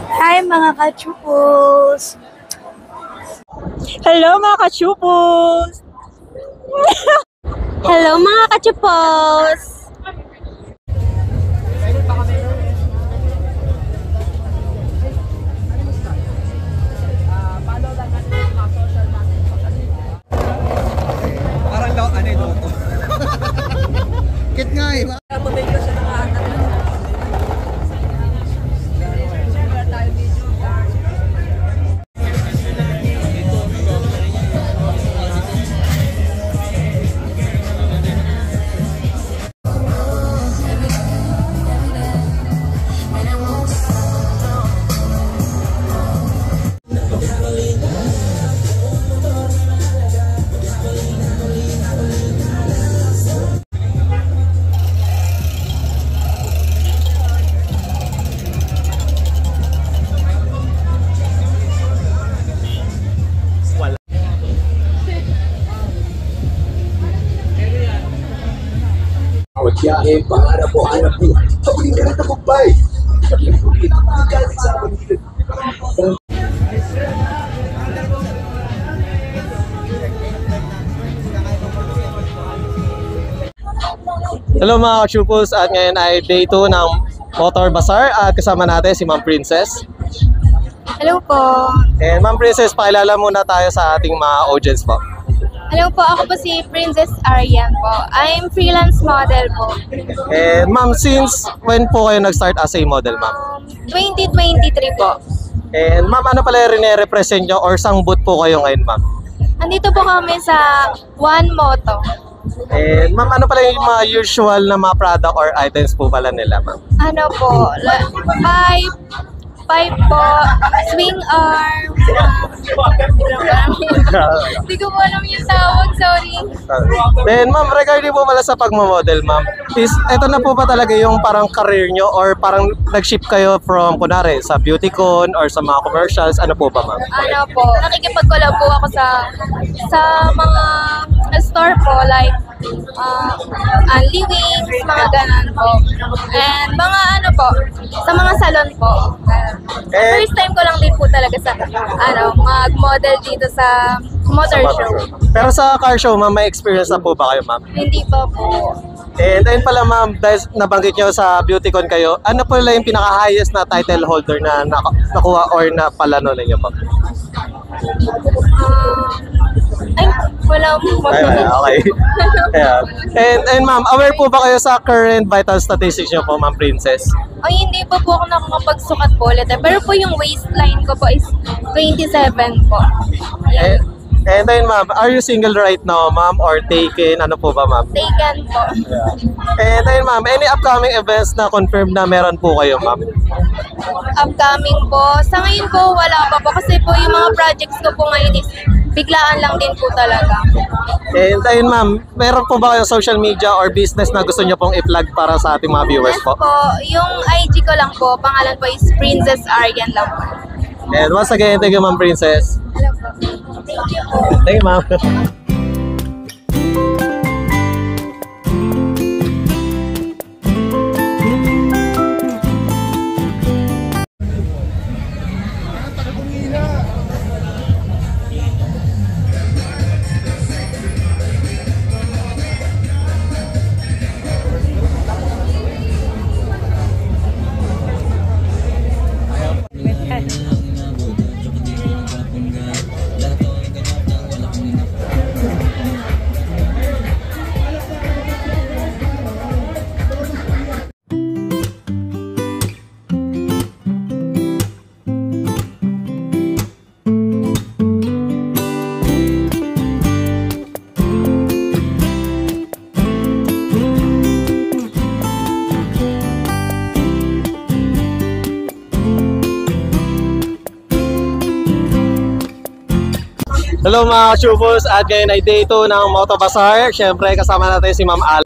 Hi mga kachupos! Hello mga kachupos! Hello mga kachupos! Parang ano yung loto? Kit nga eh. Magbiyahe para po hanap buhay. Pagkuling ka na tagumpay. Pagkuling galing sa pagkuling. Hello mga kachupos, at ngayon ay day 2 ng Motor Bazaar at kasama natin si Ma'am Princess. Hello po! And Ma'am Princess, pakilala muna tayo sa ating mga audience po. Hello po, ako po si Princess Arian po. I'm freelance model po. And Ma'am, since when po kayo nag-start as a model, Ma'am? 2023 po. And Ma'am, ano pala yung represent nyo or sang booth po kayo ngayon, Ma'am? Andito po kami sa One Moto. And Ma'am, ano pala yung mga usual na mga product or items po pala nila, Ma'am? Ano po, pipe po, swing arm, hindi ko po alam yung tawag, sorry. Then Ma'am, regarding po pala sa pagmamodel, Ma'am, is ito na po ba talaga yung parang career nyo or parang nag-ship kayo from, kunwari, sa beautycon or sa mga commercials, ano po ba, Ma'am? Ano po, nakikipag-collab po ako sa mga store po, like Anli Wings, mga ganon po. And mga ano po, sa mga salon po. First time ko lang din po talaga sa mag-model dito sa motor show. Pero sa car show, Ma'am, may experience na po ba kayo, Ma'am? Hindi pa po. And ayun pala, Ma'am, dahil nabanggit nyo sa beautycon kayo, ano pala yung pinaka-highest na title holder na nakuha or napalano ninyo po? Ay, wala mo. Okay. Yeah. And Ma'am, aware po ba kayo sa current vital statistics nyo po, Ma'am Princess? Ay, hindi pa po ako nakakapagsukat po ulit. Pero po yung waistline ko po is 27 po. Yan. And then, Ma'am, are you single right now, Ma'am, or taken? Ano po ba, Ma'am? Taken po. And then, Ma'am, any upcoming events na confirmed na meron po kayo, Ma'am? Upcoming po. Sa ngayon po, wala pa po. Kasi po yung mga projects ko po ngayon is biglaan lang din po talaga. And ayun, Ma'am, meron po ba kayong social media or business na gusto nyo pong i-plug para sa ating mga viewers Yes po? po. Yung IG ko lang po, pangalan po is Princess Arian lang po. And once again, thank you, Ma'am Princess. Hello po. Thank you po. Thank you, Ma'am. Hello mga kachupos, at ngayon ay day 2 ng Motor Bazaar. Siyempre kasama natin si Ma'am Al.